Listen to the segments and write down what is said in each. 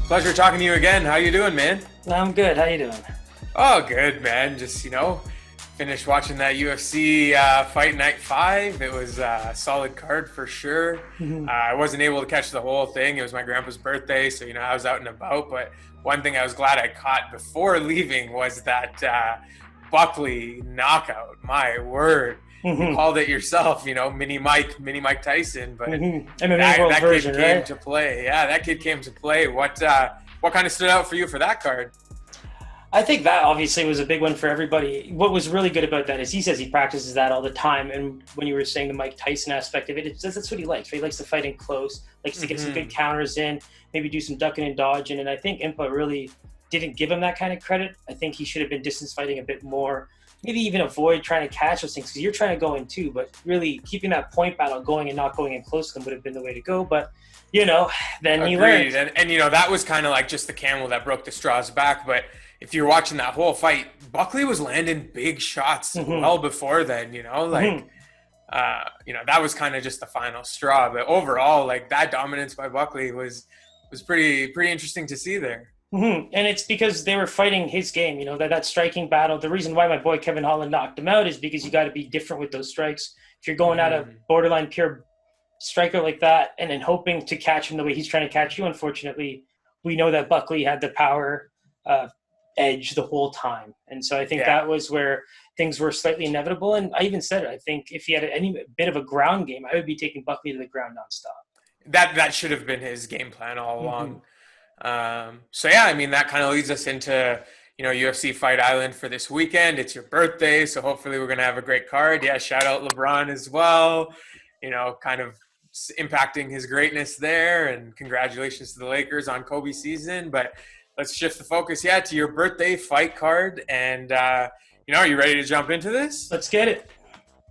Pleasure talking to you again. How you doing, man? I'm good. How you doing? Oh, good, man. Just, finished watching that UFC Fight Night 5. It was a solid card for sure. I wasn't able to catch the whole thing. It was my grandpa's birthday, so, I was out and about. But one thing I was glad I caught before leaving was that Buckley knockout. My word. You called it yourself, mini Mike Tyson, but MMA version, kid came right? to play. Yeah, that kid came to play. What kind of stood out for you for that card? I think that obviously was a big one for everybody. What was really good about that is he says he practices that all the time. And when you were saying the Mike Tyson aspect of it, that's what he likes. Right? He likes to fight in close, likes to get some good counters in, maybe do some ducking and dodging. And I think Impa really didn't give him that kind of credit. I think he should have been distance fighting a bit more. Maybe even avoid trying to catch those things because you're trying to go in too. But really keeping that point battle going and not going in close to them would have been the way to go. But, then he learned. And that was kind of like just the camel that broke the straw's back. But if you're watching that whole fight, Buckley was landing big shots well before then, that was kind of just the final straw. But overall, that dominance by Buckley was pretty interesting to see there. And it's because they were fighting his game, that striking battle. The reason why my boy Kevin Holland knocked him out is because you got to be different with those strikes. If you're going at a borderline pure striker like that and then hoping to catch him the way he's trying to catch you, unfortunately, we know that Buckley had the power edge the whole time. And so I think that was where things were slightly inevitable. And I even said it, I think if he had any bit of a ground game, I would be taking Buckley to the ground nonstop. That should have been his game plan all along. That kind of leads us into, UFC Fight Island for this weekend. It's your birthday, so hopefully we're going to have a great card. Yeah, shout out LeBron as well, kind of impacting his greatness there, and congratulations to the Lakers on Kobe's season. But let's shift the focus, to your birthday fight card. And, are you ready to jump into this? Let's get it.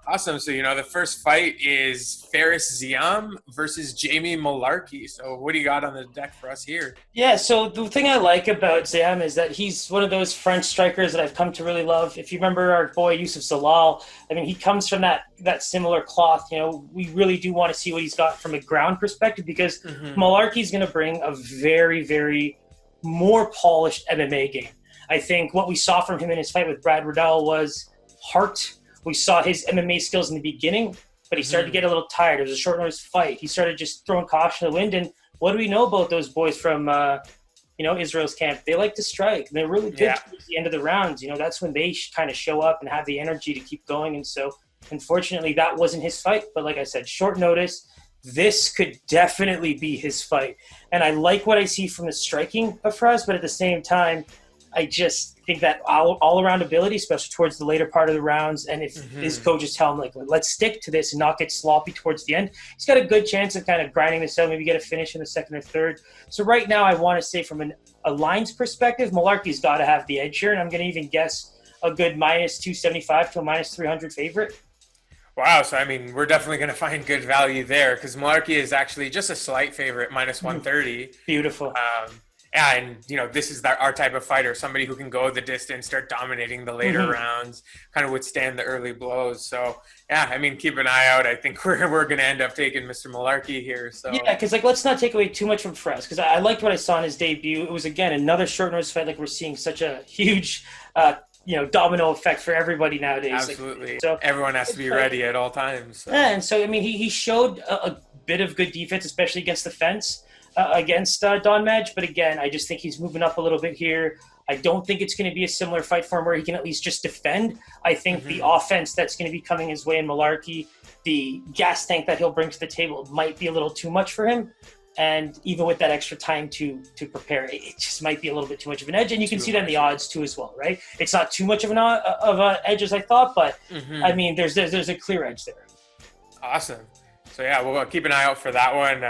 Awesome. So, the first fight is Faris Ziam versus Jamie Mullarkey. So what do you got on the deck for us here? Yeah, so the thing I like about Ziam is that he's one of those French strikers that I've come to really love. If you remember our boy Yusuf Zalal, he comes from that similar cloth. We really do want to see what he's got from a ground perspective because Mullarkey's going to bring a very, very more polished MMA game. I think what we saw from him in his fight with Brad Riddell was heart. We saw his MMA skills in the beginning, but he started to get a little tired. It was a short notice fight. He started just throwing caution to the wind. And what do we know about those boys from, Israel's camp? They like to strike. And they're really good towards the end of the rounds. That's when they kind of show up and have the energy to keep going. And so, unfortunately, that wasn't his fight. But like I said, short notice. This could definitely be his fight. And I like what I see from the striking of Fares, but at the same time, I just think that all-around ability, especially towards the later part of the rounds, and if his coaches tell him, let's stick to this and not get sloppy towards the end, he's got a good chance of kind of grinding this out, maybe get a finish in the second or third. So right now I want to say from a lines perspective, Mullarkey's got to have the edge here, and I'm going to even guess a good minus 275 to a minus 300 favorite. Wow, so we're definitely going to find good value there because Mullarkey is actually just a slight favorite, minus 130. Beautiful. And, this is our type of fighter, somebody who can go the distance, start dominating the later rounds, kind of withstand the early blows. So, keep an eye out. I think we're going to end up taking Mr. Mullarkey here. So yeah, because, let's not take away too much from Fares because I liked what I saw in his debut. It was, again, another short notice fight. We're seeing such a huge domino effect for everybody nowadays. Absolutely. So everyone has to be ready at all times. So. Yeah, and so, he showed a bit of good defense, especially against the fence, against Don Madge. But again, I just think he's moving up a little bit here. I don't think it's going to be a similar fight for him where he can at least just defend. I think the offense that's going to be coming his way in Mullarkey, the gas tank that he'll bring to the table might be a little too much for him. And even with that extra time to prepare, it just might be a little bit too much of an edge. And you can see that in the odds too as well, right? It's not too much of an edge as I thought, but there's a clear edge there. Awesome. So we'll keep an eye out for that one.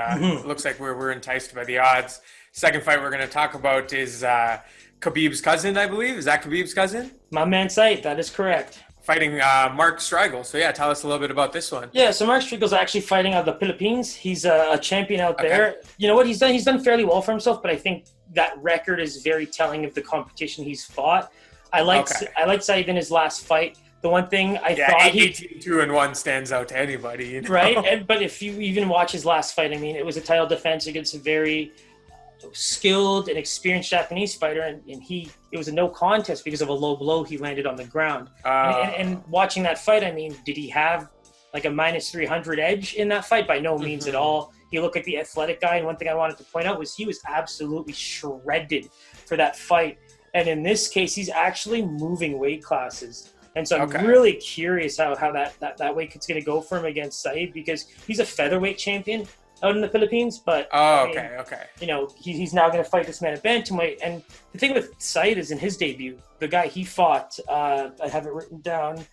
Looks like we're enticed by the odds. Second fight we're going to talk about is Khabib's cousin, I believe. Is that Khabib's cousin? My man Said, that is correct. Fighting Mark Striegel. So tell us a little bit about this one. Yeah, so Mark Striegel's actually fighting out of the Philippines. He's a champion out there. You know what? He's done fairly well for himself, but I think that record is very telling of the competition he's fought. I liked Said in his last fight. The one thing I thought 18-2-1 stands out to anybody, right? But if you even watch his last fight, it was a title defense against a very skilled and experienced Japanese fighter, and it was a no contest because of a low blow he landed on the ground. And watching that fight, I mean, did he have like a minus 300 edge in that fight? By no means at all. He looked like the athletic guy, and one thing I wanted to point out was he was absolutely shredded for that fight. And in this case, he's actually moving weight classes. And so I'm really curious how that weight cut's going to go for him against Said, because he's a featherweight champion out in the Philippines, but you know, he's now going to fight this man at bantamweight. And the thing with Said is, in his debut, the guy he fought, I have it written down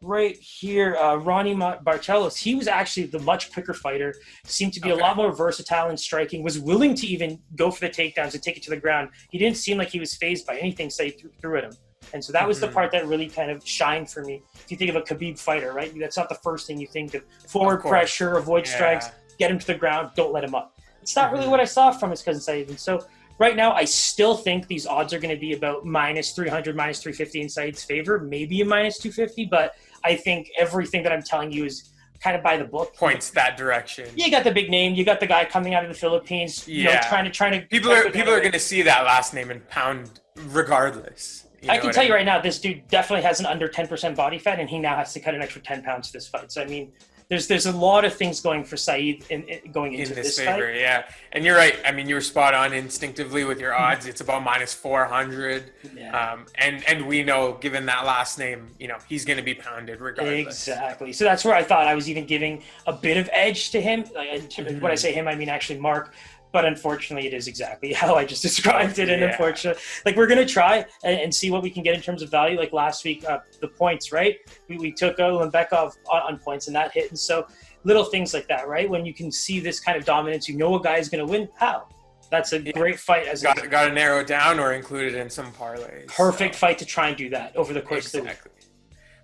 right here, Ronnie Barcelos, he was actually the much quicker fighter, seemed to be a lot more versatile in striking, was willing to even go for the takedowns and take it to the ground. He didn't seem like he was fazed by anything Said threw at him. And so that was the part that really kind of shined for me. If you think of a Khabib fighter, right? That's not the first thing you think of. Forward pressure, avoid strikes, get him to the ground, don't let him up. It's not really what I saw from his cousin Said. And so right now, I still think these odds are going to be about minus 300, minus 350 in Said's favor, maybe a minus 250. But I think everything that I'm telling you is kind of by the book. Points that direction. You got the big name. You got the guy coming out of the Philippines. You know, trying to. People are going to see that last name and pound regardless. I can tell you right now, this dude definitely has an under 10% body fat, and he now has to cut an extra 10 pounds for this fight. So, I mean, there's a lot of things going for Said going into this favor, fight. Yeah. And you're right. I mean, you were spot on instinctively with your odds. It's about minus 400. Yeah. And we know, given that last name, you know, he's going to be pounded regardless. Exactly. So that's where I thought I was even giving a bit of edge to him. When I say him, I mean actually Mark. But unfortunately, it is exactly how I just described it. And unfortunately, like, we're going to try and see what we can get in terms of value. Like last week, the points, right? We took Lembekov on points, and that hit. And so little things like that, right? When you can see this kind of dominance, you know a guy is going to win. How? That's a great fight. Got to narrow it down or include it in some parlays. Perfect fight to try and do that over the course of the week.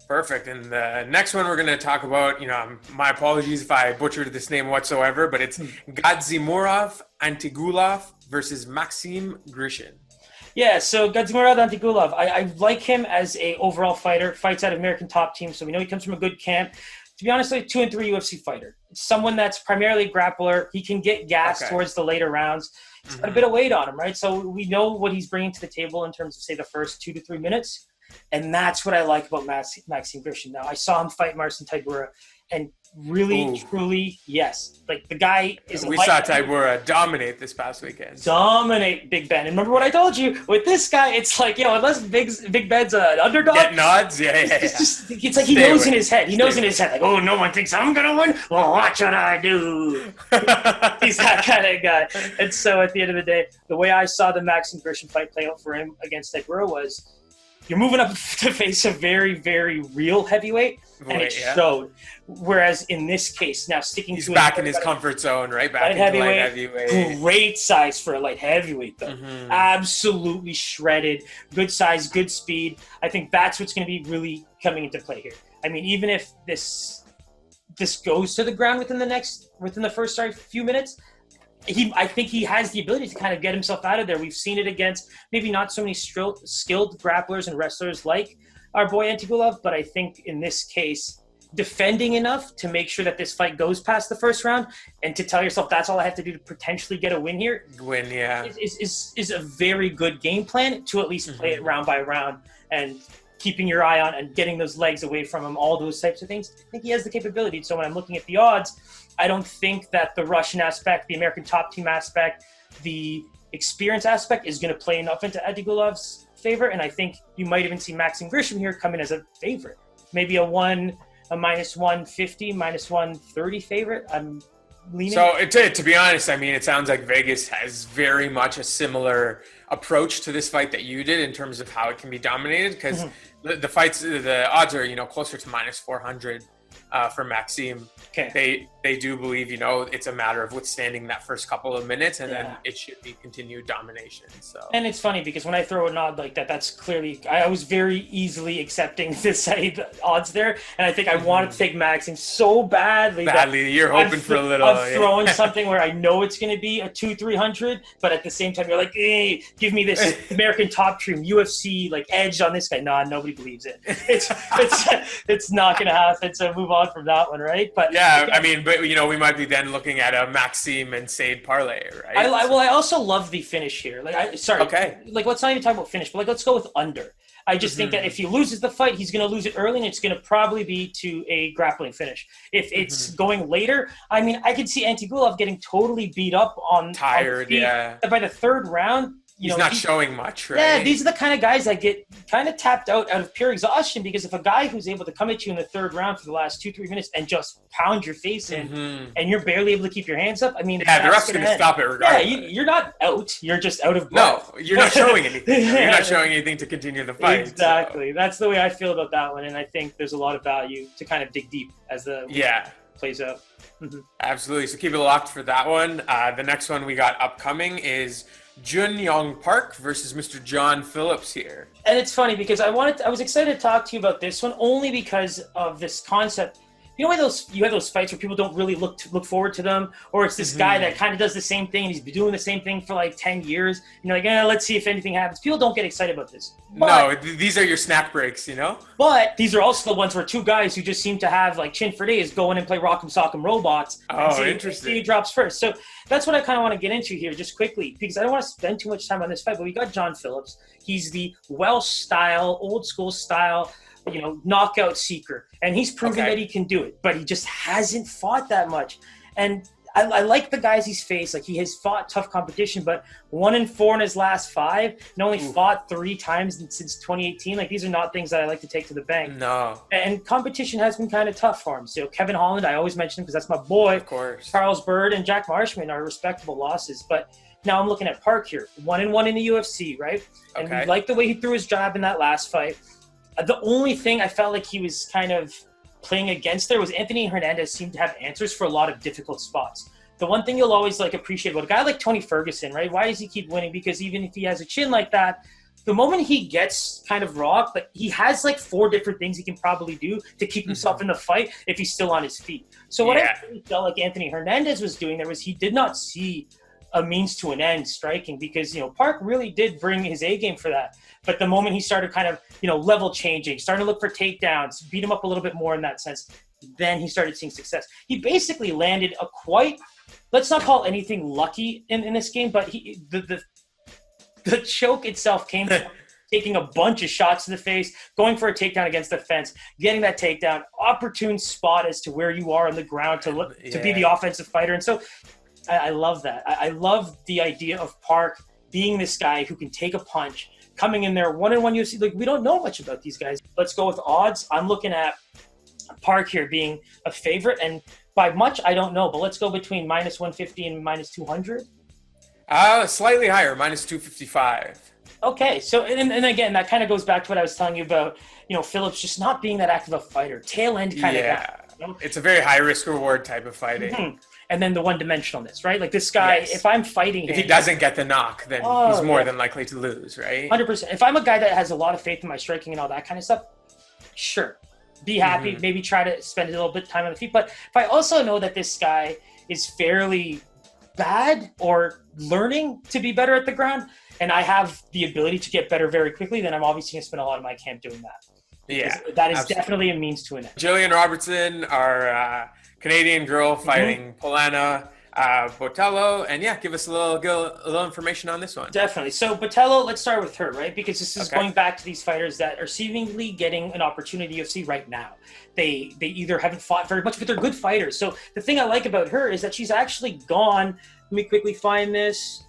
Perfect. And the next one we're going to talk about, you know, my apologies if I butchered this name whatsoever, but it's GADZHIMURAD Antigulov versus Maxim Grishin. Yeah, so GADZHIMURAD Antigulov, I like him as a overall fighter, fights out of American Top Team, so we know he comes from a good camp. To be honest, like 2 and 3 UFC fighter. Someone that's primarily a grappler. He can get gas towards the later rounds. He's got a bit of weight on him, right? So we know what he's bringing to the table in terms of, say, the first 2 to 3 minutes. And that's what I like about Maxim Grishin. Now, I saw him fight Marcin Tybura, and really, truly, yes. Like, the guy is we saw Tybura dominate this past weekend. Dominate Big Ben. And remember what I told you? With this guy, it's like, unless Big Ben's an underdog. Get nods? Yeah. It's like he knows in his head. He knows in his head, like, oh, no one thinks I'm going to win? Well, watch what I do. He's that kind of guy. And so at the end of the day, the way I saw the Maxim Grishin fight play out for him against Tybura was, you're moving up to face a very, very real heavyweight, and it showed. Whereas in this case, now he's back in his comfort zone, right? Back into light heavyweight. Great size for a light heavyweight, though. Absolutely shredded. Good size, good speed. I think that's what's going to be really coming into play here. I mean, even if this goes to the ground within the first few minutes, I think he has the ability to kind of get himself out of there. We've seen it against maybe not so many skilled grapplers and wrestlers like our boy Antigulov, but I think in this case, defending enough to make sure that this fight goes past the first round and to tell yourself that's all I have to do to potentially get a win here. Is a very good game plan to at least play it round by round and keeping your eye on and getting those legs away from him, all those types of things. I think he has the capability. So when I'm looking at the odds, I don't think that the Russian aspect, the American Top Team aspect, the experience aspect is going to play enough into Antigulov's favor. And I think you might even see Maxim Grishin here come in as a favorite. Maybe a minus 150, minus 130 favorite. I'm leaning. So to be honest, I mean, it sounds like Vegas has very much a similar approach to this fight that you did in terms of how it can be dominated, because the odds are, closer to minus 400 for Maxim. Okay. They do believe, it's a matter of withstanding that first couple of minutes, and then it should be continued domination. So. And it's funny because when I throw a nod like that, that's clearly, I was very easily accepting the side odds there, and I think I wanted to take Maxim so badly. You're hoping for a little. I'm throwing something where I know it's going to be a 200-300, but at the same time you're like, hey, give me this American Top Team UFC like edge on this guy. Nah, nobody believes it. It's not going to happen. So move on from that one, right? But yeah, I mean, but we might be then looking at a Maxime and Sade parlay, right? I also love the finish here. Okay. Like, let's not even talk about finish, but like, let's go with under. I just think that if he loses the fight, he's going to lose it early, and it's going to probably be to a grappling finish. If it's going later, I mean, I could see Antigulov getting totally beat up tired, yeah. By the third round, he's not showing much, right? Yeah, these are the kind of guys that get kind of tapped out of pure exhaustion, because if a guy who's able to come at you in the third round for the last 2-3 minutes and just pound your face in, and you're barely able to keep your hands up, I mean, the ref's going to stop it regardless. Yeah, you're not out. You're just out of breath. No, you're not showing anything. You're not showing anything to continue the fight. Exactly. So. That's the way I feel about that one, and I think there's a lot of value to kind of dig deep as the week plays out. Absolutely. So keep it locked for that one. The next one we got upcoming is Jun Yong Park versus Mr. John Phillips here. And it's funny because I was excited to talk to you about this one only because of this concept. You know why you have those fights where people don't really look forward to them, or it's this guy that kind of does the same thing and he's been doing the same thing for like 10 years. You're like, let's see if anything happens. People don't get excited about this. But, no, these are your snack breaks, But these are also the ones where two guys who just seem to have like chin for days go in and play Rock'em Sock'em Robots. Interesting. See who drops first. So that's what I kind of want to get into here just quickly, because I don't want to spend too much time on this fight, but we got John Phillips. He's the Welsh style, old school style, knockout seeker. And he's proven that he can do it, but he just hasn't fought that much. And I like the guys he's faced. Like, he has fought tough competition, but 1-4 in his last 5 and only fought 3 times since 2018. Like, these are not things that I like to take to the bank. No. And competition has been kind of tough for him. So Kevin Holland, I always mention him because that's my boy. Of course. Charles Bird and Jack Marshman are respectable losses. But now I'm looking at Park here. 1-1 in the UFC, right? And we like the way he threw his jab in that last fight. The only thing I felt like he was kind of playing against there was Anthony Hernandez seemed to have answers for a lot of difficult spots. The one thing you'll always appreciate about a guy like Tony Ferguson, right? Why does he keep winning? Because even if he has a chin like that, the moment he gets kind of rocked, he has 4 different things he can probably do to keep himself in the fight if he's still on his feet. So what I really felt like Anthony Hernandez was doing there was he did not see a means to an end striking, because Park really did bring his A game for that. But the moment he started kind of level changing, starting to look for takedowns, beat him up a little bit more in that sense, then he started seeing success. He basically landed a quite, let's not call anything lucky in this game, but the choke itself came from taking a bunch of shots to the face, going for a takedown against the fence, getting that takedown, opportune spot as to where you are on the ground to be the offensive fighter. And so I love that. I love the idea of Park being this guy who can take a punch, coming in there 1-1 UFC. We don't know much about these guys. Let's go with odds. I'm looking at Park here being a favorite, and by much I don't know, but let's go between -150 and -200. Slightly higher, -255. Okay, so and again, that kind of goes back to what I was telling you about, Phillips just not being that active a fighter, tail end kind of guy. It's a very high risk reward type of fighting. And then the one-dimensionalness, right? Like, this guy, if I'm fighting if he doesn't get the knock, then he's more than likely to lose, right? 100%. If I'm a guy that has a lot of faith in my striking and all that kind of stuff, sure. Be happy, maybe try to spend a little bit of time on the feet. But if I also know that this guy is fairly bad or learning to be better at the ground, and I have the ability to get better very quickly, then I'm obviously going to spend a lot of my camp doing that. Yeah, that is definitely a means to an end. Gillian Robertson, our Canadian girl fighting Polana Botello, and give us a little information on this one. Definitely. So Botello, let's start with her, right? Because this is going back to these fighters that are seemingly getting an opportunity in UFC right now. They either haven't fought very much, but they're good fighters. So the thing I like about her is that she's actually gone. Let me quickly find this.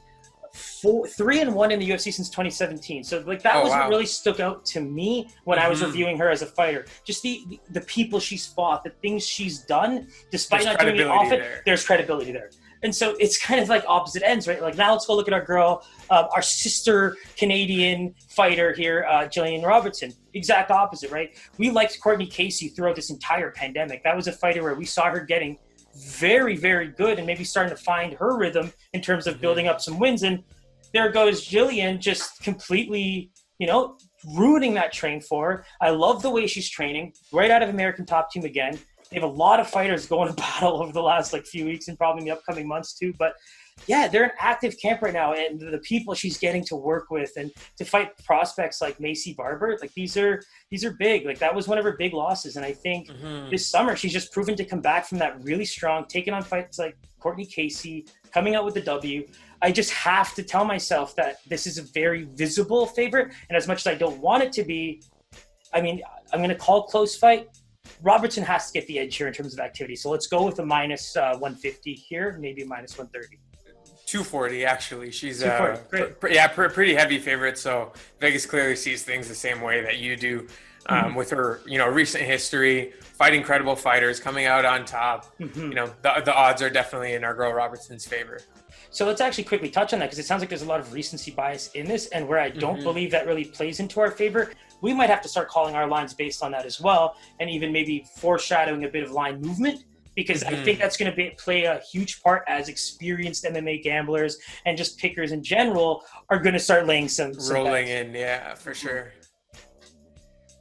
3-1 in the UFC since 2017. So that was what really stuck out to me when I was reviewing her as a fighter. Just the people she's fought, the things she's done, despite not doing it often, there's credibility there. And so it's kind of like opposite ends, right? Now let's go look at our girl, our sister Canadian fighter here, Gillian Robertson. Exact opposite, right? We liked Courtney Casey throughout this entire pandemic. That was a fighter where we saw her getting very, very good and maybe starting to find her rhythm in terms of building up some wins. And there goes Gillian, just completely, ruining that train for her. I love the way she's training, right out of American Top Team again. They have a lot of fighters going to battle over the last few weeks and probably in the upcoming months too. But yeah, they're an active camp right now, and the people she's getting to work with and to fight prospects like Macy Barber, like these are big. Like that was one of her big losses, and I think this summer she's just proven to come back from that really strong, taking on fights like Courtney Casey, coming out with the W. I just have to tell myself that this is a very visible favorite, and as much as I don't want it to be, I mean, I'm going to call close fight. Robertson has to get the edge here in terms of activity. So let's go with a minus 150 here, maybe a minus 130. 240 actually. She's 240, pretty heavy favorite. So Vegas clearly sees things the same way that you do, with her, recent history, fighting credible fighters, coming out on top. The odds are definitely in our girl Robertson's favor. So let's actually quickly touch on that, because it sounds like there's a lot of recency bias in this, and where I don't believe that really plays into our favor. We might have to start calling our lines based on that as well, and even maybe foreshadowing a bit of line movement, because I think that's going to play a huge part as experienced MMA gamblers and just pickers in general are going to start laying some rolling bets. in. Yeah, for sure.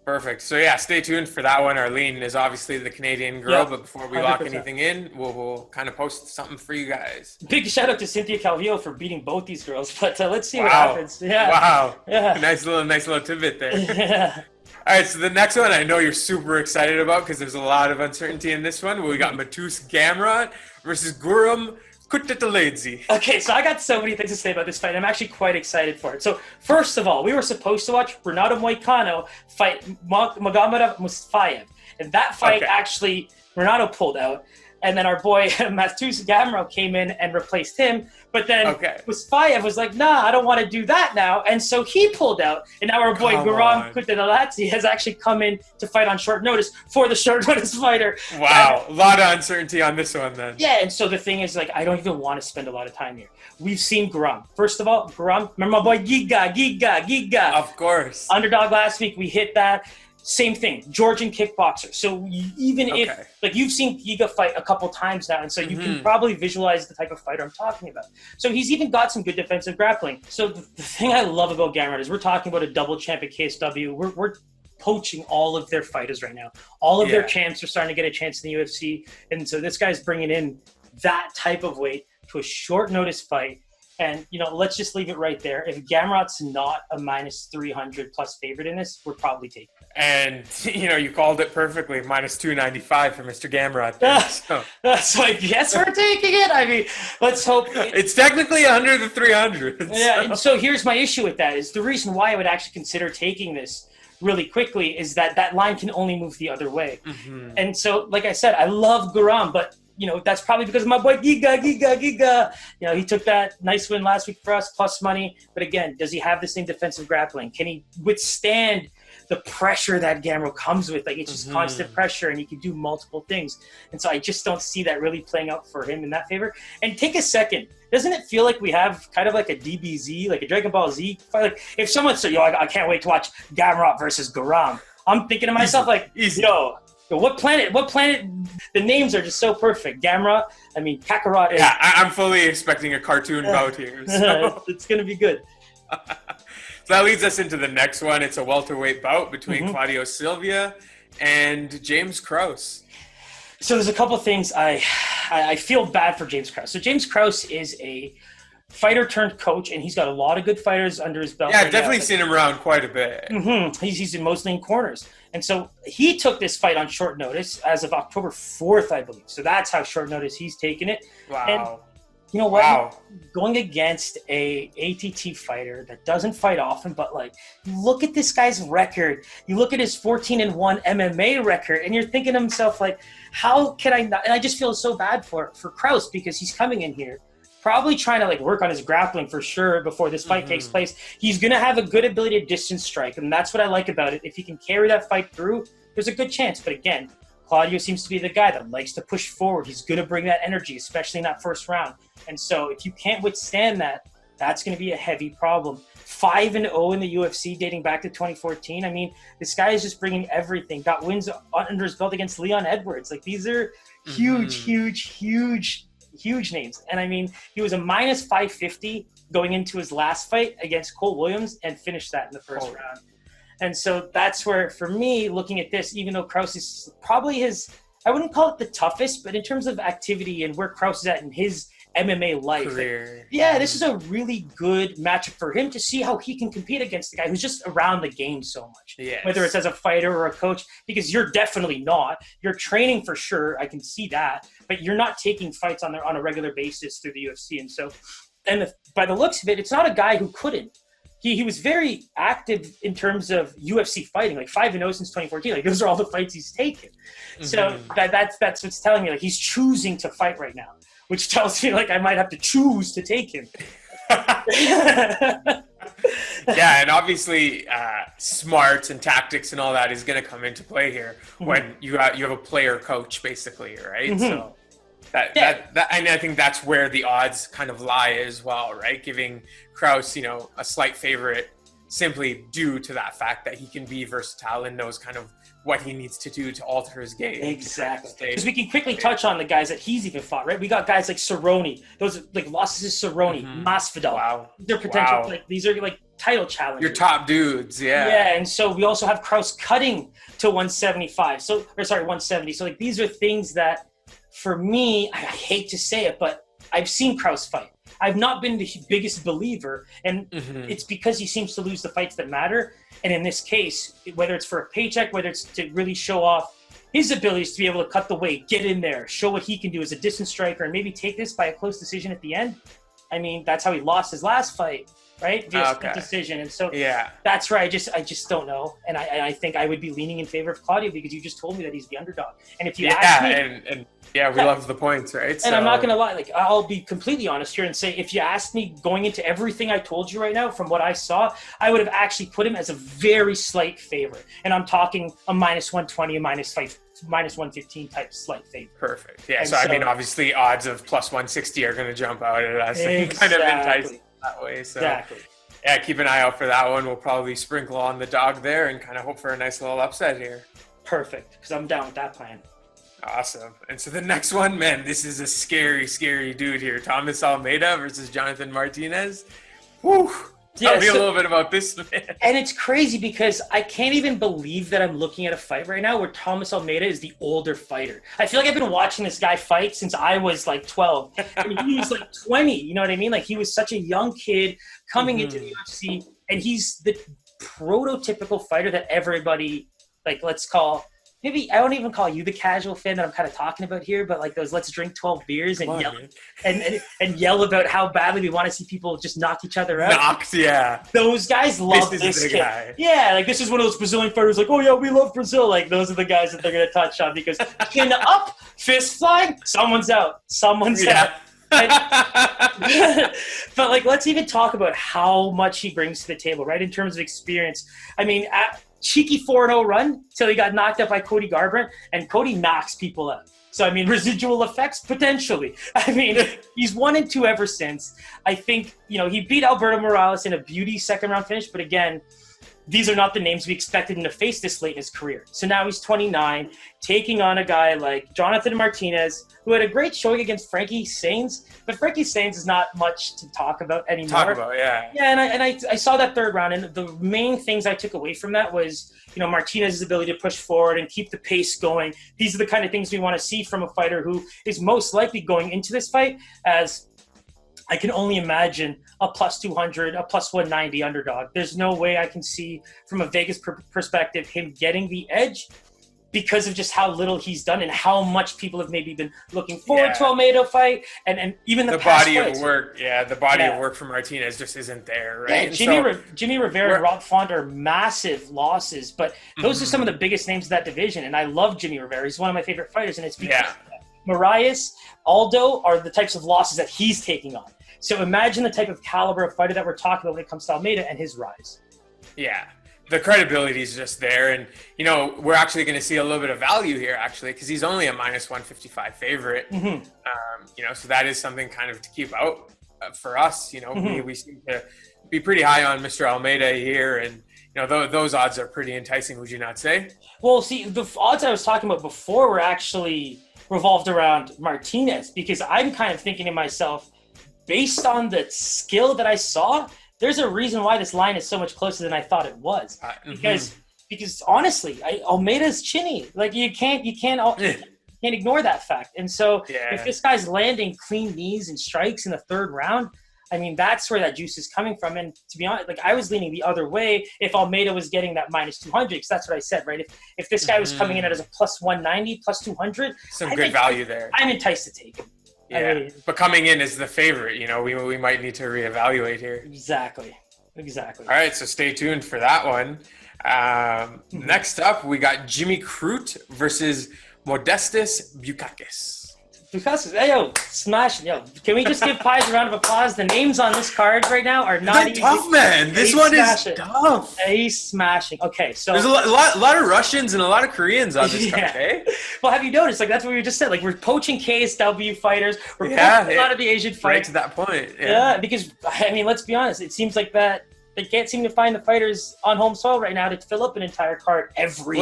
Perfect. So yeah, stay tuned for that one. Arlene is obviously the Canadian girl, but before we 100%. Lock anything in, we'll kind of post something for you guys. Big shout out to Cynthia Calvillo for beating both these girls, but let's see what happens. Yeah. Wow. Yeah. Nice little tidbit there. Yeah. All right, so the next one I know you're super excited about because there's a lot of uncertainty in this one. We got MATEUSZ Gamrot versus Guram Kutateladze. Okay, so I got so many things to say about this fight. I'm actually quite excited for it. So first of all, we were supposed to watch Renato Moicano fight Nurmagomedov Mustafayev. And that fight actually, Renato pulled out. And then our boy MATEUSZ Gamrot came in and replaced him. But then Mustafayev was like, nah, I don't want to do that now. And so he pulled out. And now our boy Guram Kutateladze has actually come in to fight on short notice for the short notice fighter. Wow, a lot of uncertainty on this one then. Yeah, and so the thing is, like, I don't even want to spend a lot of time here. We've seen Guram. First of all, Guram, remember my boy Giga. Of course. Underdog last week, we hit that. Same thing, Georgian kickboxer. So even if, like, you've seen Giga fight a couple times now, and so you can probably visualize the type of fighter I'm talking about. So he's even got some good defensive grappling. So the thing I love about Gamrot is we're talking about a double champ at KSW. We're poaching all of their fighters right now. All of their champs are starting to get a chance in the UFC. And so this guy's bringing in that type of weight to a short notice fight. And, let's just leave it right there. If Gamrot's not a minus 300 plus favorite in this, we're probably taking it. And, you called it perfectly, minus 295 for Mr. Gamrot. So I guess we're taking it. I mean, let's hope. It's technically under the 300. Yeah, and so here's my issue with that is the reason why I would actually consider taking this really quickly is that line can only move the other way. And so, like I said, I love Guram, but that's probably because of my boy Giga. He took that nice win last week for us, plus money. But again, does he have the same defensive grappling? Can he withstand the pressure that Gamrot comes with? Like, it's just constant pressure, and he can do multiple things. And so I just don't see that really playing out for him in that favor. And take a second. Doesn't it feel like we have kind of like a DBZ, like a Dragon Ball Z fight? Like, if someone said, I can't wait to watch Gamrot versus Guram, I'm thinking to myself, what planet? The names are just so perfect. Gamrot, Kakarot. Yeah, I'm fully expecting a cartoon bout here. So. It's going to be good. So that leads us into the next one. It's a welterweight bout between Claudio Silva and James Krause. So there's a couple things I feel bad for James Krause. So James Krause is a fighter turned coach, and he's got a lot of good fighters under his belt. Yeah, I've definitely seen him around quite a bit. He's in mostly in corners. And so he took this fight on short notice as of October 4th, I believe. So that's how short notice he's taken it. Wow. And you know what? Wow. Going against a ATT fighter that doesn't fight often, but look at this guy's record. You look at his 14-1 MMA record, and you're thinking to himself, how can I not? And I just feel so bad for Krause because he's coming in here probably trying to work on his grappling for sure before this fight takes place. He's going to have a good ability to distance strike, and that's what I like about it. If he can carry that fight through, there's a good chance. But again, Claudio seems to be the guy that likes to push forward. He's going to bring that energy, especially in that first round. And so if you can't withstand that, that's going to be a heavy problem. 5-0 in the UFC dating back to 2014. This guy is just bringing everything. Got wins under his belt against Leon Edwards. These are huge names. And he was a minus 550 going into his last fight against Cole Williams and finished that in the first round. And so that's where, for me, looking at this, even though Krause is probably I wouldn't call it the toughest, but in terms of activity and where Krause is at in his MMA life. Career. Yeah, this is a really good matchup for him to see how he can compete against the guy who's just around the game so much. Yes. Whether it's as a fighter or a coach, because you're definitely not. You're training for sure. I can see that, but you're not taking fights on a regular basis through the UFC. And so, by the looks of it, it's not a guy who couldn't. He was very active in terms of UFC fighting, like 5-0 since 2014. Like those are all the fights he's taken. So that's what's telling me. Like he's choosing to fight right now, which tells me like I might have to choose to take him. Yeah, and obviously smarts and tactics and all that is going to come into play here when you have a player coach, basically, right? So that and I think that's where the odds kind of lie as well, right? Giving Krause, a slight favorite simply due to that fact that he can be versatile and knows kind of what he needs to do to alter his game. Exactly. Because we can quickly touch on the guys that he's even fought, right? We got guys like Cerrone. Those like losses to Cerrone, Masvidal. Wow. They're potential like these are like title challengers. Your top dudes, yeah. Yeah, and so we also have Krause cutting to 175. 170. So like these are things that for me, I hate to say it, but I've seen Krause fight. I've not been the biggest believer, and it's because he seems to lose the fights that matter. And in this case, whether it's for a paycheck, whether it's to really show off his abilities to be able to cut the weight, get in there, show what he can do as a distance striker, and maybe take this by a close decision at the end. I mean, that's how he lost his last fight, right? Via split decision. And so that's where I just don't know. And I think I would be leaning in favor of Claudio because you just told me that he's the underdog. And if you ask me, we love the points, right? And I'm not going to lie. Like, I'll be completely honest here and say, if you asked me going into everything I told you right now, from what I saw, I would have actually put him as a very slight favorite. And I'm talking a -120, a -115 type slight favorite. Perfect. Yeah. So I mean, obviously, odds of +160 are going to jump out at us and kind of entice that way. So yeah, keep an eye out for that one. We'll probably sprinkle on the dog there and kind of hope for a nice little upset here. Perfect, because I'm down with that plan. Awesome. And so the next one, man, this is a scary, scary dude here. Thomas Almeida versus Jonathan Martinez. Whew. Tell me a little bit about this, man. And it's crazy because I can't even believe that I'm looking at a fight right now where Thomas Almeida is the older fighter. I feel like I've been watching this guy fight since I was like 12. I mean, he was like 20, you know what I mean? Like he was such a young kid coming into the UFC, and he's the prototypical fighter that everybody, like, let's call... Maybe I won't even call you the casual fan that I'm kind of talking about here, but like those let's drink 12 beers and yell and yell about how badly we want to see people just knock each other out. Knocked, yeah. Those guys love this kid. Guy. Yeah, like this is one of those Brazilian fighters like, oh yeah, we love Brazil. Like those are the guys that they're going to touch on because chin up, fist flying, someone's out. Someone's out. But like, let's even talk about how much he brings to the table, right? In terms of experience. I mean, cheeky 4-0 run till he got knocked out by Cody Garbrandt, and Cody knocks people out. So, I mean, residual effects, potentially. I mean, he's 1-2 ever since. I think, he beat Alberto Morales in a beauty second-round finish, but again, these are not the names we expected him to face this late in his career. So now he's 29, taking on a guy like Jonathan Martinez, who had a great showing against Frankie Saenz, but Frankie Saenz is not much to talk about anymore. Yeah, and I saw that third round, and the main things I took away from that was, Martinez's ability to push forward and keep the pace going. These are the kind of things we want to see from a fighter who is most likely going into this fight as I can only imagine a +200, a +190 underdog. There's no way I can see from a Vegas perspective him getting the edge because of just how little he's done and how much people have maybe been looking forward to Almeida fight and even the past body fights. Of work. Yeah, the body of work for Martinez just isn't there, right? Yeah, Jimmy Rivera and Rob Font are massive losses, but those are some of the biggest names of that division, and I love Jimmy Rivera. He's one of my favorite fighters, and it's because Marias, Aldo are the types of losses that he's taking on. So imagine the type of caliber of fighter that we're talking about when it comes to Almeida and his rise. Yeah. The credibility is just there. And, we're actually going to see a little bit of value here, actually, because he's only a -155 favorite. So that is something kind of to keep out for us. We seem to be pretty high on Mr. Almeida here. And, those odds are pretty enticing, would you not say? Well, see, the odds I was talking about before were actually revolved around Martinez, because I'm kind of thinking to myself, based on the skill that I saw, there's a reason why this line is so much closer than I thought it was. Because honestly, Almeida's chinny. Like you can't can't ignore that fact. And so Yeah. if this guy's landing clean knees and strikes in the third round, I mean, that's where that juice is coming from. And to be honest, like, I was leaning the other way if Almeida was getting that minus 200, because that's what I said, right? If this guy was coming in as a plus 190, plus 200, Some good value there. I'm enticed to take him. Yeah, I mean, but coming in as the favorite, you know, we might need to reevaluate here. Exactly. All right, so stay tuned for that one. Next up, we got Jimmy Crute versus Modestas Bukauskas. Because, hey, yo, smash. Yo, can we just give Pies a round of applause? The names on this card right now are not easy. Tough, man. This one is tough. He's smashing. Okay, so there's a lot of Russians and a lot Koreans on this card, eh? Well, have you noticed? Like, that's what we just said. Like, we're poaching KSW fighters. We're poaching a lot of the Asian fighters. Right to that point. Yeah, because, I mean, let's be honest. It seems like that they can't seem to find the fighters on home soil right now to fill up an entire card every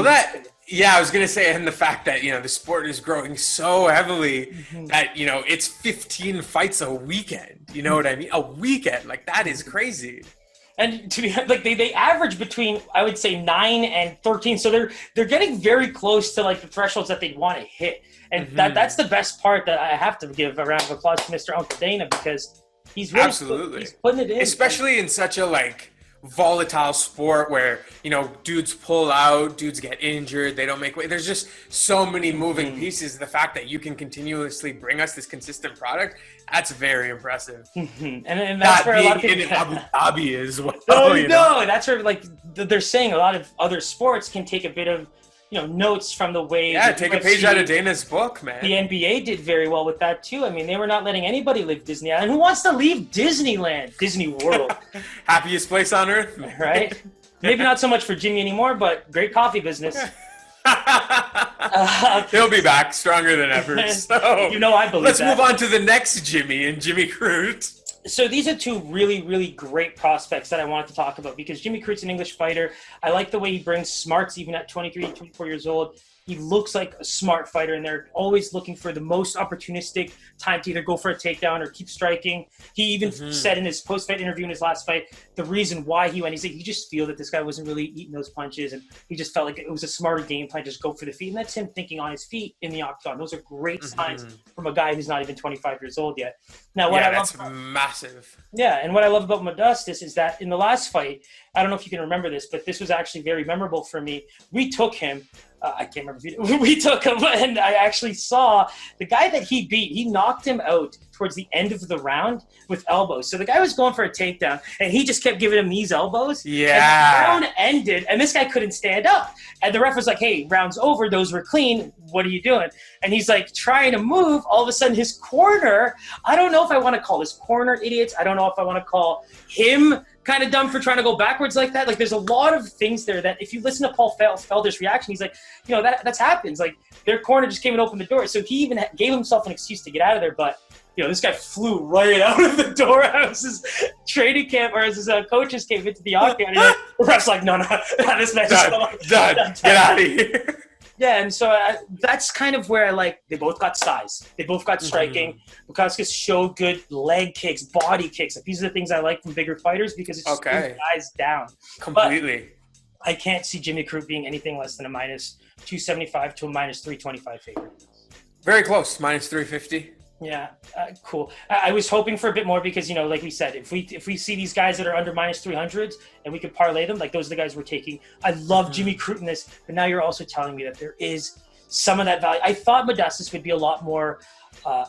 Yeah, I was going to say, and the fact that, you know, the sport is growing so heavily that, you know, it's 15 fights a weekend. You know what I mean? A weekend. Like, that is crazy. And to be like, they average between, I would say, 9 and 13. So they're getting very close to, like, the thresholds that they want to hit. And that's the best part that I have to give a round of applause to Mr. Uncle Dana, because he's really he's putting it in. Especially in such a, like, volatile sport where, you know, dudes pull out, dudes get injured, they don't make weight. There's just so many moving pieces. The fact that you can continuously bring us this consistent product, that's very impressive. And that's where a lot of people... in Abu Dhabi as well. No, that's where, like, they're saying a lot of other sports can take a bit of, you know, notes from the way... Yeah, take a page out of Dana's book, man. The NBA did very well with that, too. I mean, they were not letting anybody leave Disneyland. And who wants to leave Disneyland? Disney World. Happiest place on earth, man. Right? Maybe not so much for Jimmy anymore, but great coffee business. He'll be back stronger than ever. So you know, I believe let's move on to the next Jimmy and Jimmy Crute. So these are two really, really great prospects that I wanted to talk about, because Jimmy Crute's an English fighter. I like the way he brings smarts even at 23, 24 years old. He looks like a smart fighter, and they're always looking for the most opportunistic time to either go for a takedown or keep striking. He even said in his post-fight interview in his last fight, the reason why he went, he said he just feel that this guy wasn't really eating those punches, and he just felt like it was a smarter game plan, just go for the feet. And that's him thinking on his feet in the octagon. Those are great signs from a guy who's not even 25 years old yet. Now, that's massive. Yeah, and what I love about MODESTAS is that in the last fight, I don't know if you can remember this, but this was actually very memorable for me. We took him. I can't remember if we took him, and I actually saw the guy that he beat. He knocked him out towards the end of the round with elbows. So the guy was going for a takedown, and he just kept giving him these elbows. Yeah. And the round ended, and this guy couldn't stand up. And the ref was like, hey, round's over. Those were clean. What are you doing? And he's like trying to move. All of a sudden, his corner, I don't know if I want to call his corner idiots. I don't know if I want to call him kind of dumb for trying to go backwards like that. Like, there's a lot of things there that if you listen to Paul Felder's reaction, he's like, you know, that's happens. Like, their corner just came and opened the door. So he even gave himself an excuse to get out of there. But, you know, this guy flew right out of the door. His training camp, or his coaches came into the octagon. And the ref's like, no, this match is done. Get out of here. Yeah, and so that's kind of where I like. They both got size. They both got striking. Bukauskas showed good leg kicks, body kicks. Like, these are the things I like from bigger fighters, because it's just guys down. Completely. But I can't see Jimmy Crute being anything less than a minus 275 to a minus 325 favorite. Very close, minus 350. Yeah, cool. I was hoping for a bit more because, you know, like we said, if we see these guys that are under minus 300s and we could parlay them, like, those are the guys we're taking. I love Jimmy Crute in this, but now you're also telling me that there is some of that value. I thought MODESTAS would be a lot more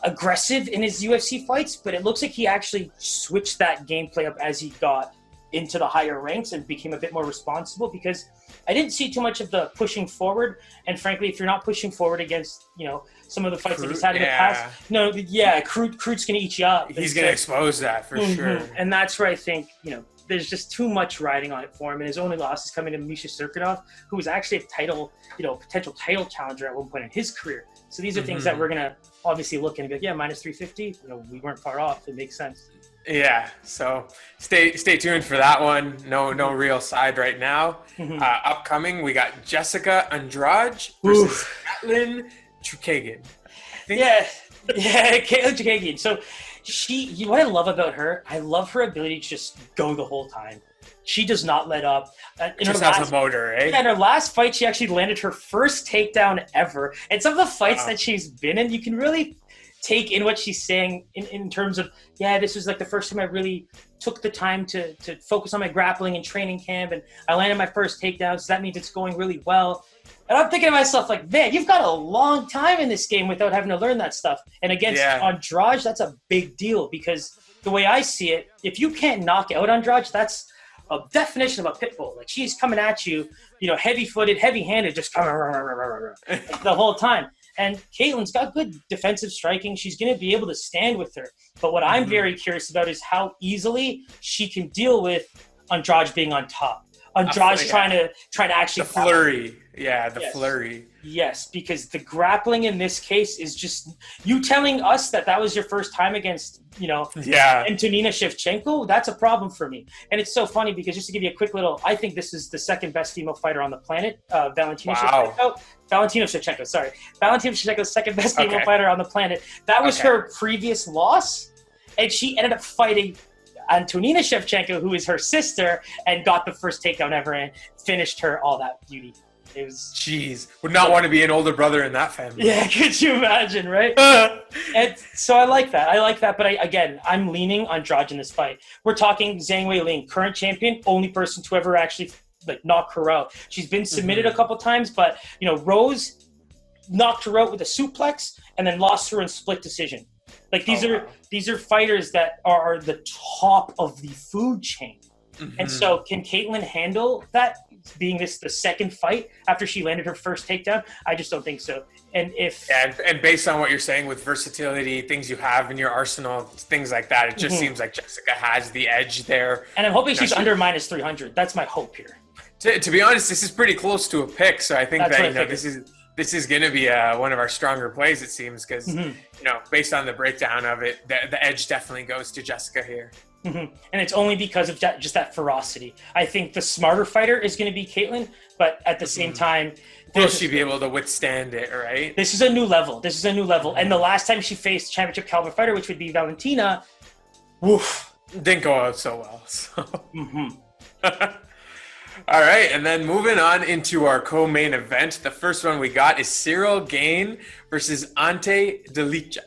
aggressive in his UFC fights, but it looks like he actually switched that gameplay up as he got into the higher ranks and became a bit more responsible, because I didn't see too much of the pushing forward. And frankly, if you're not pushing forward against, you know, some of the fights that he's had in the past, Crute's going to eat you up. He's going to expose that for sure. And that's where I think, you know, there's just too much riding on it for him. And his only loss is coming to Misha Serkinov, who was actually a potential title challenger at one point in his career. So these are things that we're going to obviously look and be like, yeah, minus 350. You know, we weren't far off. It makes sense. Yeah, so stay tuned for that one. No real side right now. Upcoming, we got Jessica Andrade versus Katlyn Chookagian. Yeah, Katlyn Chookagian. So what I love about her, I love her ability to just go the whole time. She does not let up. Just has a motor, eh? Yeah, in her last fight, she actually landed her first takedown ever. And some of the fights that she's been in, you can really take in what she's saying in terms of, yeah, this was like the first time I really took the time to focus on my grappling and training camp, and I landed my first takedown, so that means it's going really well. And I'm thinking to myself, like, man, you've got a long time in this game without having to learn that stuff. And against Andrade, that's a big deal, because the way I see it, if you can't knock out Andrade, that's a definition of a pit bull. Like, she's coming at you, heavy-footed, heavy-handed, just the whole time. And Katlyn's got good defensive striking. She's going to be able to stand with her. But what I'm very curious about is how easily she can deal with Andrade being on top. Andrade trying to actually the flurry. Yeah, the flurry. Yes, because the grappling in this case is just you telling us that was your first time against, Antonina Shevchenko. That's a problem for me. And it's so funny because, just to give you a quick little, I think this is the second best female fighter on the planet. Valentina Shevchenko. Valentina Shevchenko, second best female fighter on the planet. That was her previous loss, and she ended up fighting Antonina Shevchenko, who is her sister, and got the first takedown ever and finished her all that beauty. It was... Jeez. Would not want to be an older brother in that family. Yeah, could you imagine, right? And so I like that. But I'm leaning on Andrade in this fight. We're talking Zhang Weili, current champion, only person to ever actually knock her out. She's been submitted a couple times, but Rose knocked her out with a suplex and then lost her in split decision. Like, these are fighters that are the top of the food chain. And so can Katlyn handle that, being the second fight after she landed her first takedown? I just don't think so. And based on what you're saying with versatility, things you have in your arsenal, things like that, it just seems like Jessica has the edge there. And I'm hoping she's under minus 300. That's my hope here. To be honest, this is pretty close to a pick, so I think this is going to be one of our stronger plays, it seems, because based on the breakdown of it, the edge definitely goes to Jessica here. And it's only because of just that ferocity. I think the smarter fighter is going to be Katlyn, but at the same time, will she be able to withstand it, right? This is a new level. And the last time she faced championship caliber fighter, which would be Valentina, didn't go out so well. So. All right, and then moving on into our co-main event, the first one we got is Ciryl Gane versus Ante Delija.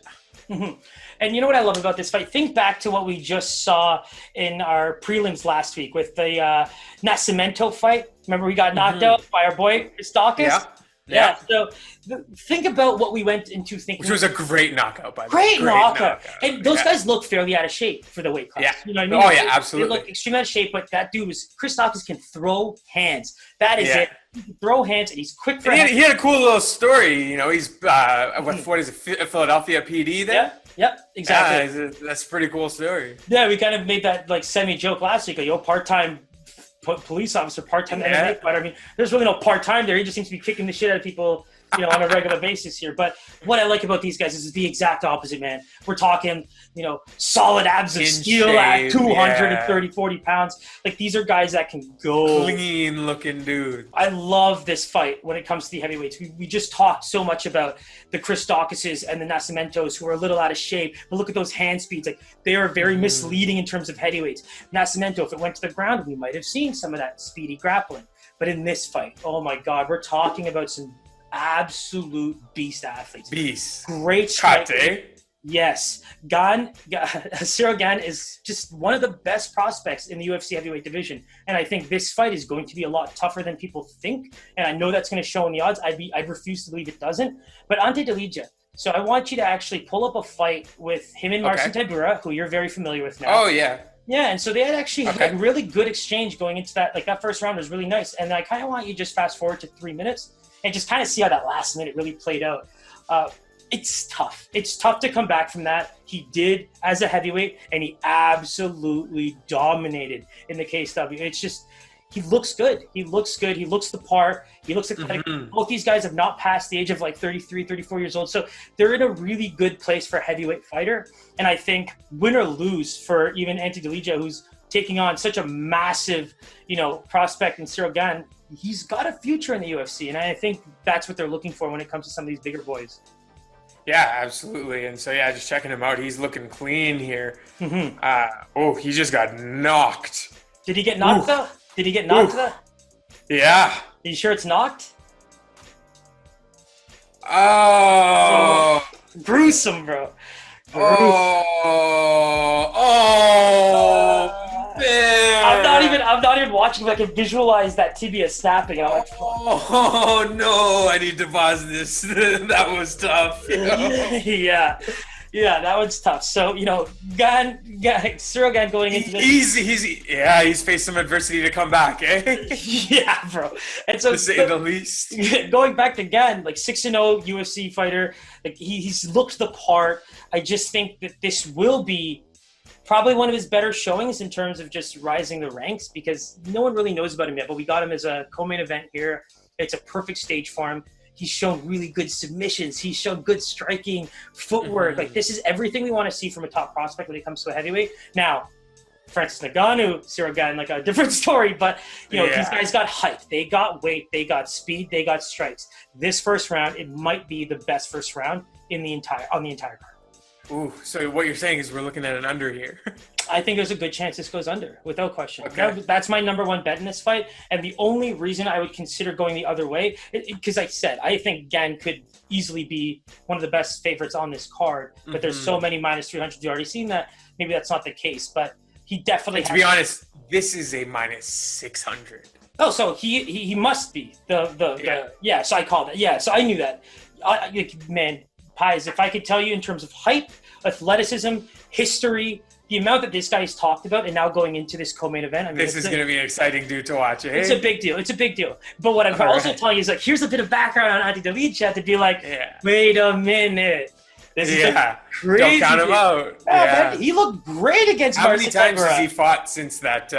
And you know what I love about this fight? Think back to what we just saw in our prelims last week with the Nascimento fight. Remember, we got knocked out by our boy Christakis? Yeah. So think about what we went into thinking. Which was a great knockout, by the way. Great knockout. And those guys look fairly out of shape for the weight class. Yeah. You know what I mean? Oh, yeah, absolutely. They look extremely out of shape, but that dude Christakis can throw hands. That is it. He can throw hands, and he's quick for hands. He had a cool little story. He's, what is it, Philadelphia PD there? Yep, exactly. Yeah, that's a pretty cool story. Yeah, we kind of made that semi-joke last week. Part-time police officer, part-time MMA fighter. I mean, there's really no part-time there. He just seems to be kicking the shit out of people, on a regular basis here. But what I like about these guys is the exact opposite, man. We're talking, solid abs of steel at 230, 40 pounds. Like, these are guys that can go. Clean-looking dude. I love this fight when it comes to the heavyweights. We just talked so much about the Christakises and the Nascimentos, who are a little out of shape. But look at those hand speeds. Like, they are very misleading in terms of heavyweights. Nascimento, if it went to the ground, we might have seen some of that speedy grappling. But in this fight, oh my God, we're talking about some absolute beast athletes. Beast. Great striker. Yes. Ciryl Gane is just one of the best prospects in the UFC heavyweight division. And I think this fight is going to be a lot tougher than people think. And I know that's going to show in the odds. I'd refuse to believe it doesn't. But Ante Delija. So I want you to actually pull up a fight with him and Marcin Tybura, who you're very familiar with now. Oh, yeah. Yeah, and so they had actually a really good exchange going into that. Like, that first round was really nice. And I kind of want you to just fast forward to 3 minutes and just kind of see how that last minute really played out. It's tough. It's tough to come back from that. He did as a heavyweight, and he absolutely dominated in the KSW. It's just, he looks good. He looks good. He looks the part. He looks like both these guys have not passed the age of 33, 34 years old. So they're in a really good place for a heavyweight fighter. And I think win or lose for even Ante Delija, who's taking on such a massive, prospect in Ciryl Gane, he's got a future in the UFC. And I think that's what they're looking for when it comes to some of these bigger boys. Yeah, absolutely. And so, yeah, just checking him out. He's looking clean here. He just got knocked Did he get knocked though? Did he get knocked though? Yeah. Are you sure it's knocked? Oh. Gruesome, bro. Man. I'm not even watching. But I can visualize that tibia snapping. And I'm like, oh no! I need to pause this. That was tough. Yeah, that one's tough. So Cyril Gane going into this. He's faced some adversity to come back, eh? Yeah, bro. And so to say the least. Going back to Gane, like 6-0 UFC fighter, like he's looked the part. I just think that this will be probably one of his better showings in terms of just rising the ranks, because no one really knows about him yet, but we got him as a co-main event here. It's a perfect stage for him. He's shown really good submissions. He's shown good striking, footwork. Like, this is everything we want to see from a top prospect when it comes to a heavyweight. Now, Francis Ngannou, Cyril Gane, like a different story, but these guys got height, they got weight, they got speed, they got strikes. This first round, it might be the best first round on the entire card. Ooh, so what you're saying is we're looking at an under here. I think there's a good chance this goes under, without question. Okay. That's my number one bet in this fight. And the only reason I would consider going the other way, because I think Gane could easily be one of the best favorites on this card, but there's so many minus 300. You've already seen that. Maybe that's not the case, but he definitely To be honest, this is a minus 600. Oh, so he must be the so I called it. Yeah, so I knew that. Man, Pies, if I could tell you in terms of hype, athleticism, history, the amount that this guy's talked about, and now going into this co-main event, I mean, this is going to be an exciting dude to watch. Eh? It's a big deal. It's a big deal. But what I'm also telling you is, like, here's a bit of background on Untitled Chapter to be like, wait a minute. This is crazy. Don't count him out. Man, he looked great against How many times has he fought since that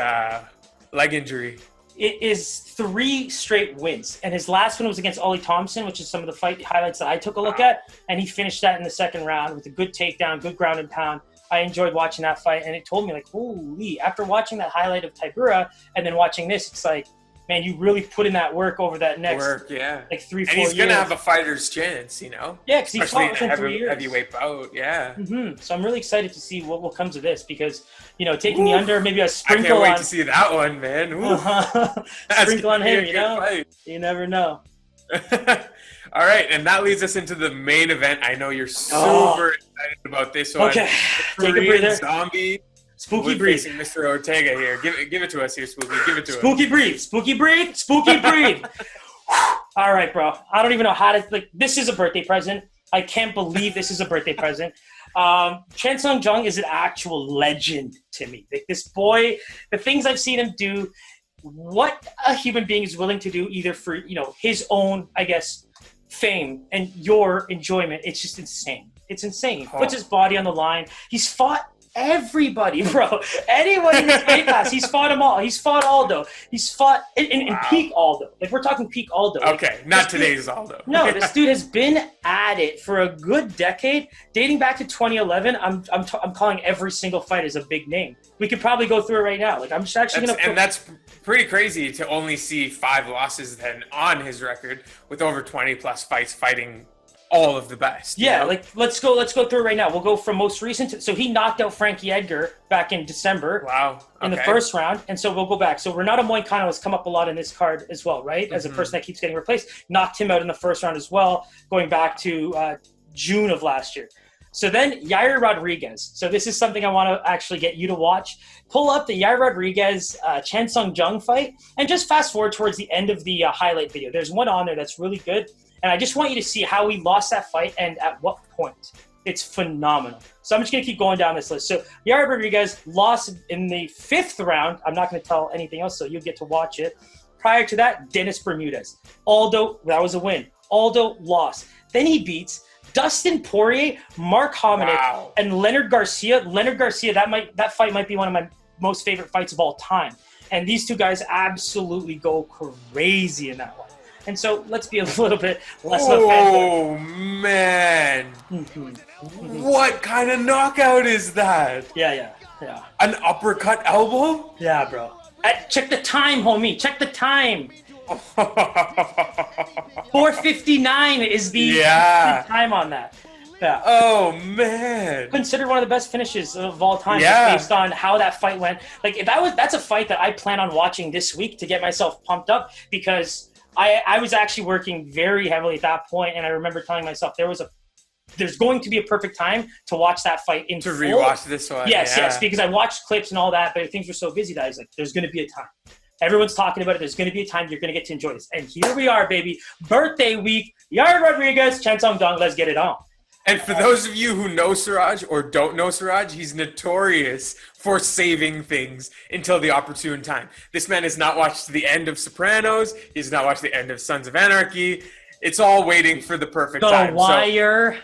leg injury? It is 3 straight wins. And his last one was against Ollie Thompson, which is some of the fight highlights that I took a look at. And he finished that in the second round with a good takedown, good ground and pound. I enjoyed watching that fight. And it told me, like, holy, after watching that highlight of Tybura and then watching this, it's like, man, you really put in that work over that next like 3-4 years. And he's going to have a fighter's chance, Yeah, because he fought within 3 years. Heavyweight bout, So I'm really excited to see what comes of this, because, taking the under, maybe a sprinkle I can't wait to see that one, man. Sprinkle on him, You never know. All right, and that leads us into the main event. I know you're super excited about this one. Okay, take a breather. Zombie. Spooky breathe. Mr. Ortega here. Give it to us here, Spooky. Give it to us. Spooky breathe. Spooky breathe. Spooky breathe. All right, bro. I don't even know how to, this is a birthday present. I can't believe this is a birthday present. Chan Sung Jung is an actual legend to me. Like, this boy, the things I've seen him do, what a human being is willing to do, either for, his own, I guess, fame and your enjoyment. It's just insane. It's insane. He puts his body on the line. He's fought everybody, bro. Anyone in this weight class, he's fought them all. He's fought Aldo. He's fought in peak Aldo. Like, we're talking peak Aldo. Okay, not today's Aldo. No, this dude has been at it for a good decade, dating back to 2011. I'm calling every single fight as a big name. We could probably go through it right now. Like, I'm just actually going to. And that's pretty crazy to only see 5 losses then on his record, with over 20 plus fights fighting all of the best. Yeah, like, let's go through it right now. We'll go from most recent. So he knocked out Frankie Edgar back in December. Wow. Okay. In the first round. And so we'll go back. So Renato Moicano has come up a lot in this card as well, right? As a person that keeps getting replaced. Knocked him out in the first round as well, going back to June of last year. So then Yair Rodriguez. So this is something I want to actually get you to watch. Pull up the Yair Rodriguez Chan Sung Jung fight and just fast forward towards the end of the highlight video. There's one on there that's really good. And I just want you to see how he lost that fight and at what point. It's phenomenal. So I'm just going to keep going down this list. So Yair Rodriguez lost in the 5th round. I'm not going to tell anything else, so you'll get to watch it. Prior to that, Dennis Bermudez. Aldo, that was a win. Aldo lost. Then he beats Dustin Poirier, Mark Hominick, and Leonard Garcia. Leonard Garcia, that fight might be one of my most favorite fights of all time. And these two guys absolutely go crazy in that one. And so let's be a little bit less of a fan. Oh, man. What kind of knockout is that? Yeah. An uppercut elbow? Yeah, bro. Check the time, homie. Check the time. 4:59 is the time on that. Yeah. Oh man. Considered one of the best finishes of all time, Yeah. just based on how that fight went. Like that's a fight that I plan on watching this week to get myself pumped up, because I was actually working very heavily at that point, and I remember telling myself there's going to be a perfect time to watch that fight in To full. rewatch this one. Yes, because I watched clips and all that, but things were so busy that I was like, there's going to be a time. Everyone's talking about it. There's going to be a time you're going to get to enjoy this. And here we are, baby. Birthday week. Yair Rodriguez, Chan Sung Jung, let's get it on. And for those of you who know Siraj or don't know Siraj, he's notorious for saving things until the opportune time. This man has not watched the end of Sopranos. He's not watched the end of Sons of Anarchy. It's all waiting for the perfect time. The Wire. So,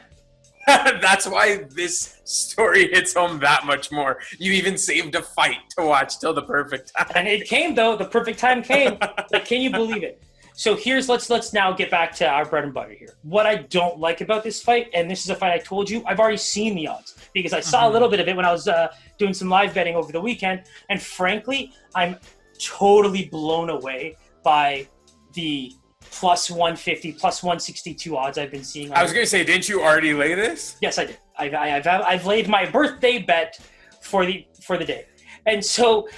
that's why this story hits home that much more. You even saved a fight to watch till the perfect time. And it came, though. The perfect time came. Like, can you believe it? So let's now get back to our bread and butter here. What I don't like about this fight, and this is a fight I told you, I've already seen the odds because I saw a little bit of it when I was doing some live betting over the weekend. And frankly, I'm totally blown away by the plus 150, plus 162 odds I've been seeing. I was going to say, didn't you already lay this? Yes, I did. I've laid my birthday bet for the day. And so,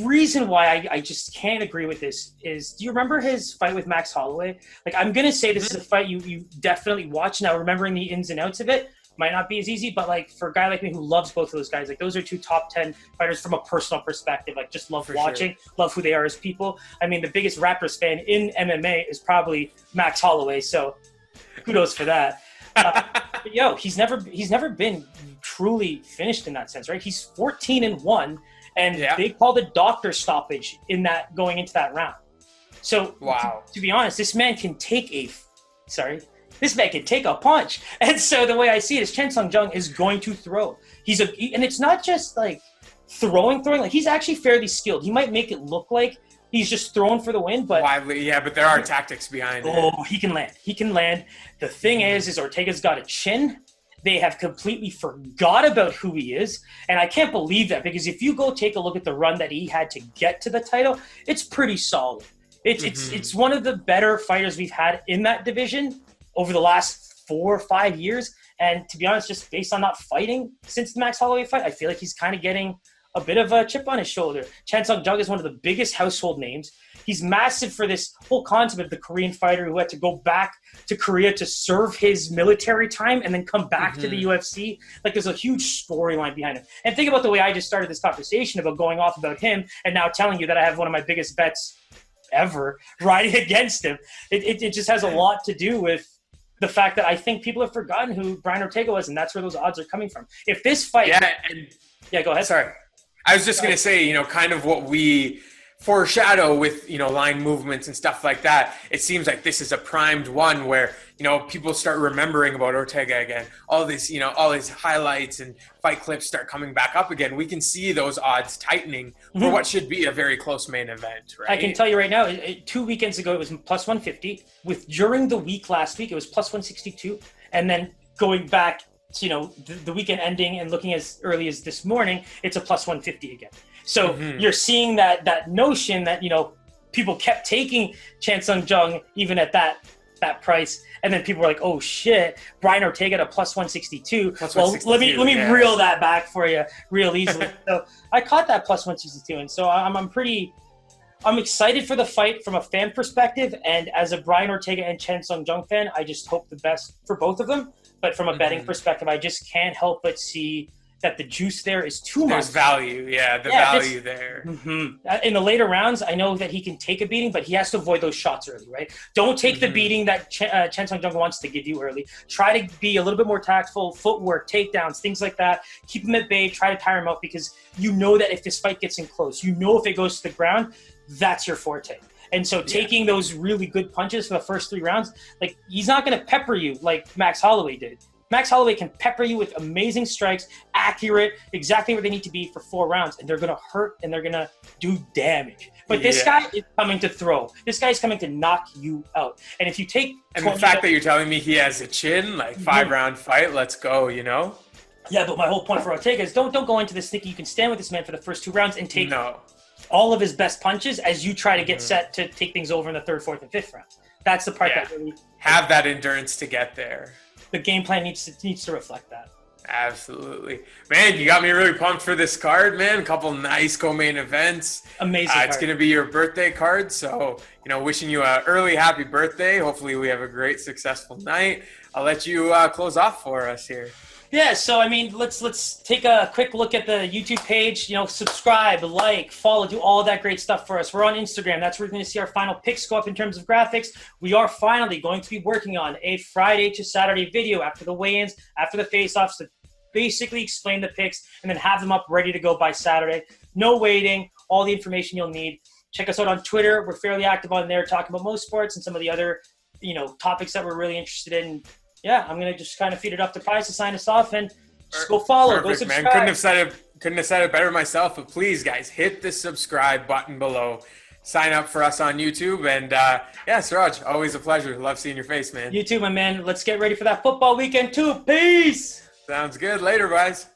reason why I just can't agree with this is, do you remember his fight with Max Holloway? Like, I'm going to say this is a fight you definitely watch. Now, remembering the ins and outs of it might not be as easy, but, like, for a guy like me who loves both of those guys, like, those are two top 10 fighters from a personal perspective. Like, just love watching, love who they are as people. I mean, the biggest Raptors fan in MMA is probably Max Holloway, so kudos for that. But, he's never been truly finished in that sense, right? He's 14-1. And they called a doctor stoppage in that going into that round. So, to be honest, this man can take a punch. And so the way I see it is Chan Sung Jung is going to throw. And it's not just like throwing. Like, he's actually fairly skilled. He might make it look like he's just throwing for the win, but but there are tactics behind it. Oh, he can land. The thing is Ortega's got a chin. They have completely forgot about who he is. And I can't believe that, because if you go take a look at the run that he had to get to the title, it's pretty solid. It's one of the better fighters we've had in that division over the last 4 or 5 years. And to be honest, just based on not fighting since the Max Holloway fight, I feel like he's kind of getting a bit of a chip on his shoulder. Chan Sung Jung is one of the biggest household names. He's massive for this whole concept of the Korean fighter who had to go back to Korea to serve his military time and then come back to the UFC. Like, there's a huge storyline behind him. And think about the way I just started this conversation about going off about him and now telling you that I have one of my biggest bets ever riding against him. It just has a lot to do with the fact that I think people have forgotten who Brian Ortega was, and that's where those odds are coming from. If this fight... Yeah, go ahead. Sorry. I was just going to say, kind of what we foreshadow with, line movements and stuff like that. It seems like this is a primed one where, people start remembering about Ortega again. All this, all his highlights and fight clips start coming back up again. We can see those odds tightening for what should be a very close main event, right? I can tell you right now, 2 weekends ago, it was plus 150. During the week last week, it was plus 162. And then going back, the weekend ending and looking as early as this morning, it's a plus 150 again. So you're seeing that notion that, people kept taking Chan Sung Jung even at that price. And then people were like, oh shit, Brian Ortega at a plus 162. Let me reel that back for you real easily. So I caught that plus 162. And so I'm excited for the fight from a fan perspective. And as a Brian Ortega and Chan Sung Jung fan, I just hope the best for both of them. But from a betting perspective, I just can't help but see that the juice there is too much. There's value, value there. In the later rounds, I know that he can take a beating, but he has to avoid those shots early, right? Don't take the beating that Chan Sung Jung wants to give you early. Try to be a little bit more tactful, footwork, takedowns, things like that. Keep him at bay, try to tire him out, because you know that if this fight gets in close, if it goes to the ground, that's your forte. And so taking those really good punches for the first 3 rounds, like, he's not going to pepper you like Max Holloway did. Max Holloway can pepper you with amazing strikes, accurate, exactly where they need to be for 4 rounds, and they're going to hurt and they're going to do damage. But this guy is coming to throw. This guy's coming to knock you out. And if you take... And the fact that you're telling me he has a chin, like 5-round fight, let's go, Yeah, but my whole point for Ortega is don't go into this thinking you can stand with this man for the first 2 rounds and take all of his best punches as you try to get set to take things over in the 3rd, 4th, and 5th rounds. That's the part that really... Have that endurance to get there. the game plan needs to reflect that. Absolutely. Man, you got me really pumped for this card, man. A couple nice co-main events. Amazing It's going to be your birthday card. So, wishing you an early happy birthday. Hopefully we have a great, successful night. I'll let you close off for us here. Yeah, so I mean, let's take a quick look at the YouTube page. Subscribe, like, follow, do all of that great stuff for us. We're on Instagram. That's where we're going to see our final picks go up in terms of graphics. We are finally going to be working on a Friday to Saturday video after the weigh-ins, after the face-offs, to basically explain the picks and then have them up ready to go by Saturday. No waiting, all the information you'll need. Check us out on Twitter. We're fairly active on there, talking about most sports and some of the other, topics that we're really interested in. Yeah, I'm gonna just kind of feed it up to Price to sign us off, and just go follow, Perfect, go subscribe. Man. Couldn't have said it better myself. But please, guys, hit the subscribe button below. Sign up for us on YouTube, and Siraj, always a pleasure. Love seeing your face, man. You too, my man. Let's get ready for that football weekend too. Peace. Sounds good. Later, guys.